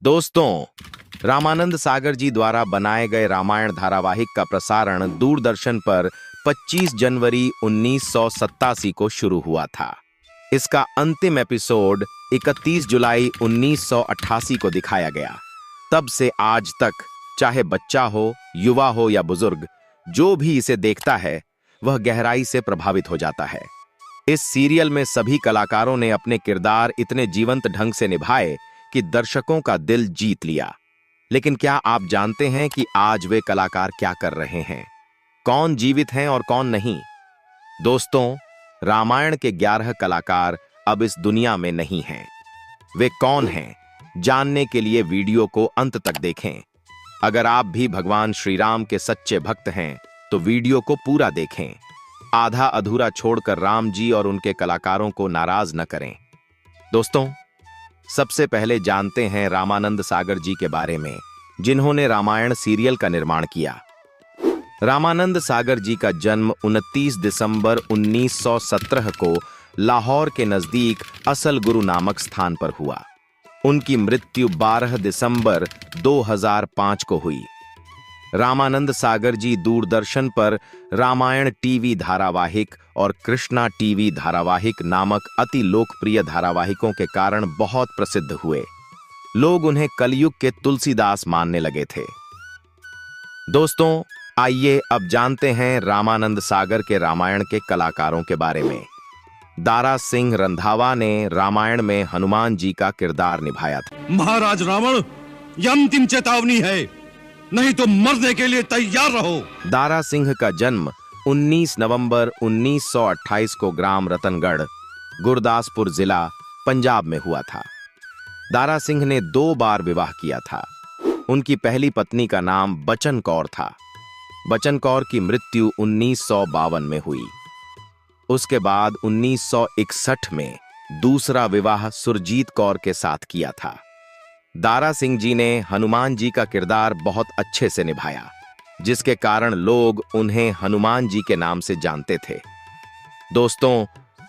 दोस्तों, रामानंद सागर जी द्वारा बनाए गए रामायण धारावाहिक का प्रसारण दूरदर्शन पर 25 जनवरी 1987 को शुरू हुआ था। इसका अंतिम एपिसोड 31 जुलाई 1988 को दिखाया गया। तब से आज तक चाहे बच्चा हो, युवा हो या बुजुर्ग, जो भी इसे देखता है वह गहराई से प्रभावित हो जाता है। इस सीरियल में सभी कलाकारों ने अपने किरदार इतने जीवंत ढंग से निभाए कि दर्शकों का दिल जीत लिया। लेकिन क्या आप जानते हैं कि आज वे कलाकार क्या कर रहे हैं? कौन जीवित हैं और कौन नहीं? दोस्तों, रामायण के 11 कलाकार अब इस दुनिया में नहीं हैं। वे कौन हैं? जानने के लिए वीडियो को अंत तक देखें। अगर आप भी भगवान श्री राम के सच्चे भक्त हैं तो वीडियो को पूरा देखें। आधा अधूरा छोड़कर राम जी और उनके कलाकारों को नाराज न करें। दोस्तों, सबसे पहले जानते हैं रामानंद सागर जी के बारे में, जिन्होंने रामायण सीरियल का निर्माण किया। रामानंद सागर जी का जन्म 29 दिसंबर 1917 को लाहौर के नजदीक असलगुरु नामक स्थान पर हुआ। उनकी मृत्यु 12 दिसंबर 2005 को हुई। रामानंद सागर जी दूरदर्शन पर रामायण टीवी धारावाहिक और कृष्णा टीवी धारावाहिक नामक अति लोकप्रिय धारावाहिकों के कारण बहुत प्रसिद्ध हुए। लोग उन्हें कलयुग के तुलसीदास मानने लगे थे। दोस्तों, आइए अब जानते हैं रामानंद सागर के रामायण के कलाकारों के बारे में। दारा सिंह रंधावा ने रामायण में हनुमान जी का किरदार निभाया था। महाराज रावण, यह अंतिम चेतावनी है, नहीं तो मरने के लिए तैयार रहो। दारा सिंह का जन्म 19 नवंबर 1928 को ग्राम रतनगढ़, गुरदासपुर जिला, पंजाब में हुआ था। दारा सिंह ने 2 बार विवाह किया था। उनकी पहली पत्नी का नाम बचन कौर था। बचन कौर की मृत्यु 1952 में हुई। उसके बाद 1961 में दूसरा विवाह सुरजीत कौर के साथ किया था। दारा सिंह जी ने हनुमान जी का किरदार बहुत अच्छे से निभाया, जिसके कारण लोग उन्हें हनुमान जी के नाम से जानते थे। दोस्तों,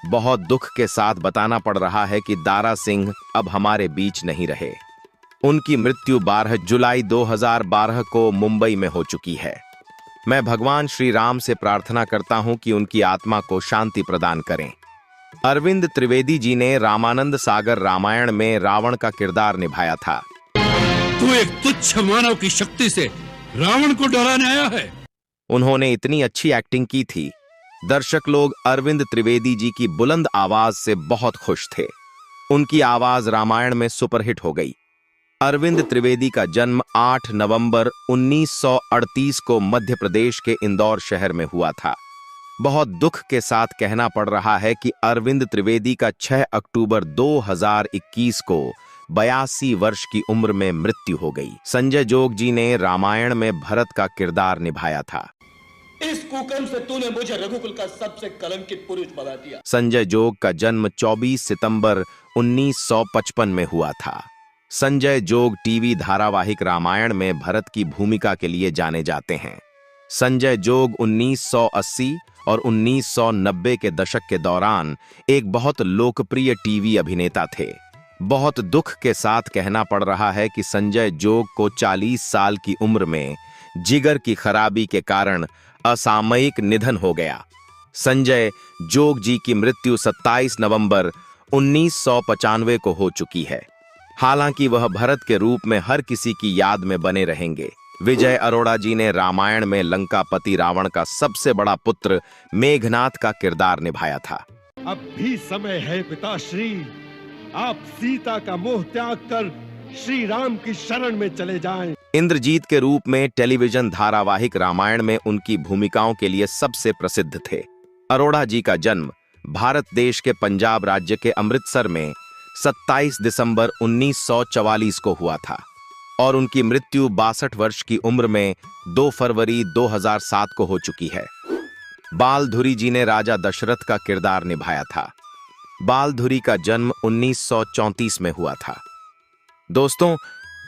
बहुत दुख के साथ बताना पड़ रहा है कि दारा सिंह अब हमारे बीच नहीं रहे। उनकी मृत्यु 12 जुलाई 2012 को मुंबई में हो चुकी है। मैं भगवान श्री राम से प्रार्थना करता हूं कि उनकी आत्मा को शांति प्रदान करें। अरविंद त्रिवेदी जी ने रामानंद सागर रामायण में रावण का किरदार निभाया था। तू एक तुच्छ मानव की शक्ति से रावण को डराने आया है। उन्होंने इतनी अच्छी एक्टिंग की थी, दर्शक लोग अरविंद त्रिवेदी जी की बुलंद आवाज से बहुत खुश थे। उनकी आवाज रामायण में सुपरहिट हो गई। अरविंद त्रिवेदी का जन्म 8 नवंबर 1938 को मध्य प्रदेश के इंदौर शहर में हुआ था। बहुत दुख के साथ कहना पड़ रहा है कि अरविंद त्रिवेदी का 6 अक्टूबर 2021 को 82 वर्ष की उम्र में मृत्यु हो गई। संजय जोग जी ने रामायण में भरत का किरदार निभाया था। इस कुकर्म से तूने मुझे रघुकुल का सबसे कलंकित पुरुष बना दिया। संजय जोग का जन्म 24 सितंबर 1955 में हुआ था। संजय जोग टीवी धारावाहिक रामायण में भरत की भूमिका के लिए जाने जाते हैं। संजय जोग 1980 और 1990 के दशक के दौरान एक बहुत लोकप्रिय टीवी अभिनेता थे। बहुत दुख के साथ कहना पड़ रहा है कि संजय जोग को 40 साल की उम्र में जिगर की खराबी के कारण असामयिक निधन हो गया। संजय जोग जी की मृत्यु 27 नवंबर 1995 को हो चुकी है। हालांकि वह भरत के रूप में हर किसी की याद में बने रहेंगे। विजय अरोड़ा जी ने रामायण में लंकापति रावण का सबसे बड़ा पुत्र मेघनाथ का किरदार निभाया था। अब भी समय है पिताश्री, आप सीता का मोह त्याग कर श्री राम की शरण में चले जाएं। इंद्रजीत के रूप में टेलीविजन धारावाहिक रामायण में उनकी भूमिकाओं के लिए सबसे प्रसिद्ध थे। अरोड़ा जी का जन्म भारत देश के पंजाब राज्य के अमृतसर में 27 दिसंबर 1944 को हुआ था और उनकी मृत्यु 62 वर्ष की उम्र में 2 फरवरी 2007 को हो चुकी है। बालधुरी जी ने राजा दशरथ का किरदार निभाया था। बालधुरी का जन्म 1934 में हुआ था। दोस्तों,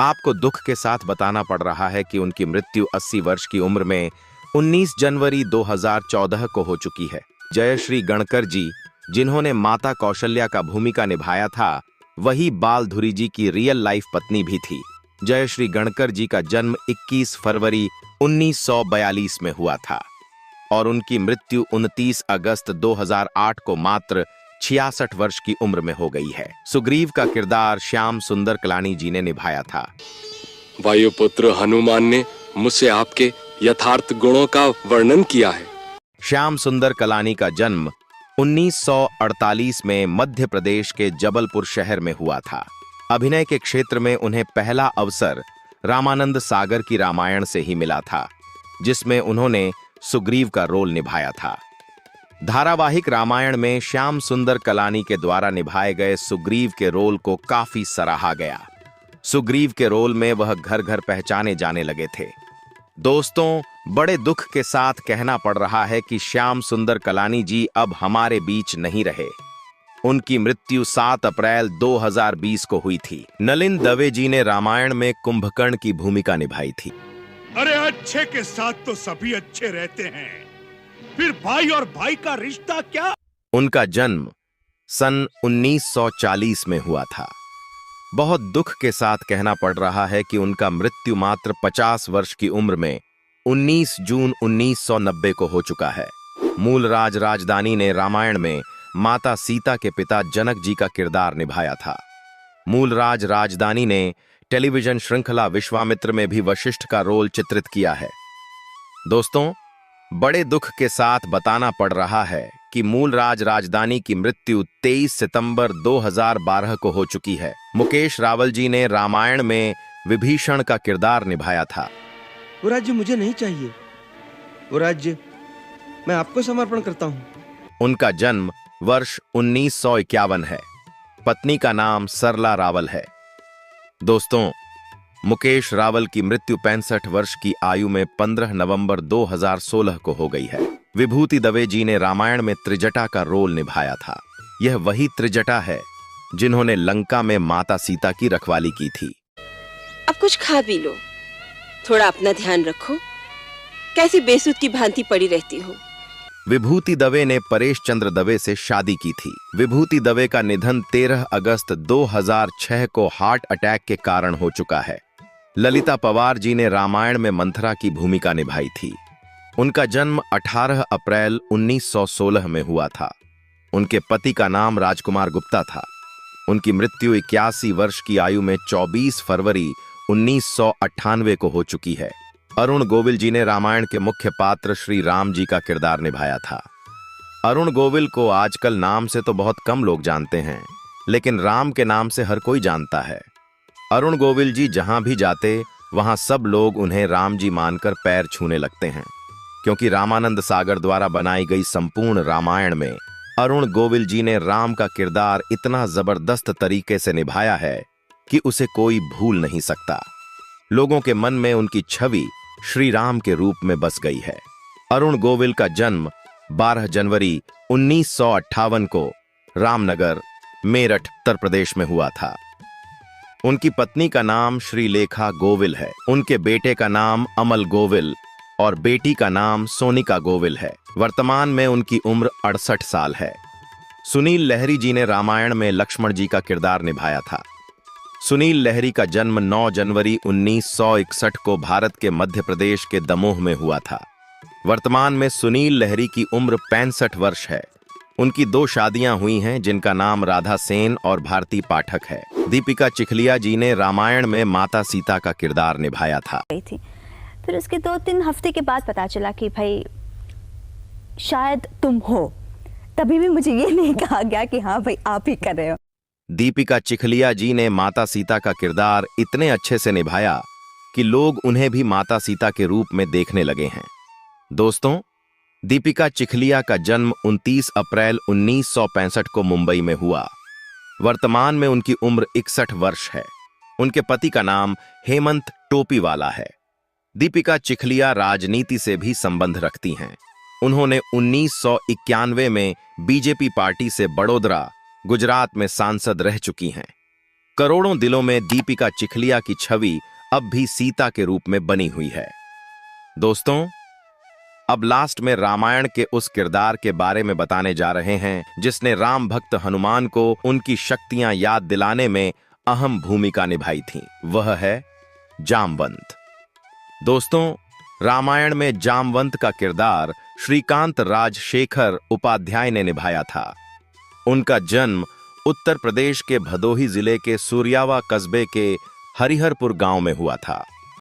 आपको दुख के साथ बताना पड़ रहा है कि उनकी मृत्यु 80 वर्ष की उम्र में 19 जनवरी 2014 को हो चुकी है। जयश्री गणकर जी, जिन्होंने माता कौशल्या का भूमिका निभाया था, वही बालधुरी जी की रियल लाइफ पत्नी भी थी। जयश्री गणकर जी का जन्म 21 फरवरी 1942 में हुआ था और उनकी मृत्यु 29 अगस्त 2008 को मात्र 66 वर्ष की उम्र में हो गई है। सुग्रीव का किरदार श्याम सुंदर कलानी जी ने निभाया था। वायुपुत्र हनुमान ने मुझसे आपके यथार्थ गुणों का वर्णन किया है। श्याम सुंदर कलानी का जन्म 1948 में मध्य प्रदेश के जबलपुर शहर में हुआ था। अभिनय के क्षेत्र में उन्हें पहला अवसर रामानंद सागर की रामायण से ही मिला था, जिसमें उन्होंने सुग्रीव का रोल निभाया था। धारावाहिक रामायण में श्याम सुंदर कलानी के द्वारा निभाए गए सुग्रीव के रोल को काफी सराहा गया। सुग्रीव के रोल में वह घर घर पहचाने जाने लगे थे। दोस्तों, बड़े दुख के साथ कहना पड़ रहा है कि श्याम सुंदर कलानी जी अब हमारे बीच नहीं रहे। उनकी मृत्यु 7 अप्रैल 2020 को हुई थी। नलिन दवे जी ने रामायण में कुंभकर्ण की भूमिका निभाई थी। अरे अच्छे के साथ तो सभी अच्छे रहते हैं, फिर भाई और भाई का रिश्ता क्या? उनका जन्म सन 1940 में हुआ था। बहुत दुख के साथ कहना पड़ रहा है कि उनका मृत्यु मात्र 50 वर्ष की उम्र में 19 जून 1990 को हो चुका है। मूलराज राजदानी ने रामायण में माता सीता के पिता जनक जी का किरदार निभाया था। मूलराज राजदानी ने टेलीविजन श्रृंखला विश्वामित्र में भी वशिष्ठ का रोल चित्रित किया है। दोस्तों, बड़े दुख के साथ बताना पड़ रहा है कि मूलराज राजदानी की मृत्यु 23 सितंबर 2012 को हो चुकी है। मुकेश रावल जी ने रामायण में विभीषण का किरदार निभाया था। वो राज्य मुझे नहीं चाहिए, वो राज्य मैं आपको समर्पण करता हूँ। उनका जन्म वर्ष 1951 है। पत्नी का नाम सरला रावल है। दोस्तों, मुकेश रावल की मृत्यु 65 वर्ष की आयु में 15 नवंबर 2016 को हो गई है। विभूति दवे जी ने रामायण में त्रिजटा का रोल निभाया था। यह वही त्रिजटा है जिन्होंने लंका में माता सीता की रखवाली की थी। अब कुछ खा पी लो, थोड़ा अपना ध्यान रखो। कैसी बेसुध की भांति पड़ी रहती हो। विभूति दवे ने परेश चंद्र दवे से शादी की थी। विभूति दवे का निधन 13 अगस्त 2006 को हार्ट अटैक के कारण हो चुका है। ललिता पवार जी ने रामायण में मंथरा की भूमिका निभाई थी। उनका जन्म 18 अप्रैल 1916 में हुआ था। उनके पति का नाम राजकुमार गुप्ता था। उनकी मृत्यु 81 वर्ष की आयु में 24 फरवरी 1998 को हो चुकी है। अरुण गोविल जी ने रामायण के मुख्य पात्र श्री राम जी का किरदार निभाया था। अरुण गोविल को आजकल नाम से तो बहुत कम लोग जानते हैं, लेकिन राम के नाम से हर कोई जानता है। अरुण गोविल जी जहां भी जाते वहां सब लोग उन्हें राम जी मानकर पैर छूने लगते हैं, क्योंकि रामानंद सागर द्वारा बनाई गई संपूर्ण रामायण में अरुण गोविल जी ने राम का किरदार इतना जबरदस्त तरीके से निभाया है कि उसे कोई भूल नहीं सकता। लोगों के मन में उनकी छवि श्री राम के रूप में बस गई है। अरुण गोविल का जन्म 12 जनवरी 1958 को रामनगर, मेरठ, उत्तर प्रदेश में हुआ था। उनकी पत्नी का नाम श्रीलेखा गोविल है। उनके बेटे का नाम अमल गोविल और बेटी का नाम सोनिका गोविल है। वर्तमान में उनकी उम्र 68 साल है। सुनील लहरी जी ने रामायण में लक्ष्मण जी का किरदार निभाया था। सुनील लहरी का जन्म 9 जनवरी 1961 को भारत के मध्य प्रदेश के दमोह में हुआ था। वर्तमान में सुनील लहरी की उम्र 65 वर्ष है। उनकी 2 शादियां हुई हैं, जिनका नाम राधा सेन और भारती पाठक है। दीपिका चिखलिया जी ने रामायण में माता सीता का किरदार निभाया था। फिर उसके 2-3 हफ्ते के बाद पता चला कि भाई शायद तुम हो। तभी भी मुझे ये नहीं कहा गया कि हाँ भाई आप ही कर रहे हो। दीपिका चिखलिया जी ने माता सीता का किरदार इतने अच्छे से निभाया कि लोग उन्हें भी माता सीता के रूप में देखने लगे हैं। दोस्तों, दीपिका चिखलिया का जन्म 29 अप्रैल 1965 को मुंबई में हुआ। वर्तमान में उनकी उम्र 61 वर्ष है। उनके पति का नाम हेमंत टोपीवाला है। दीपिका चिखलिया राजनीति से भी संबंध रखती हैं। उन्होंने 1991 में बीजेपी पार्टी से बड़ोदरा, गुजरात में सांसद रह चुकी हैं। करोड़ों दिलों में दीपिका चिखलिया की छवि अब भी सीता के रूप में बनी हुई है। दोस्तों, अब लास्ट में रामायण के उस किरदार के बारे में बताने जा रहे हैं जिसने राम भक्त हनुमान को उनकी शक्तियां याद दिलाने में अहम भूमिका निभाई थी। वह है जामवंत। दोस्तों, रामायण में जामवंत का किरदार श्रीकांत राजशेखर उपाध्याय ने निभाया था। उनका जन्म उत्तर प्रदेश के भदोही जिले के सूर्यावा कस्बे के हरिहरपुर गांव में हुआ था।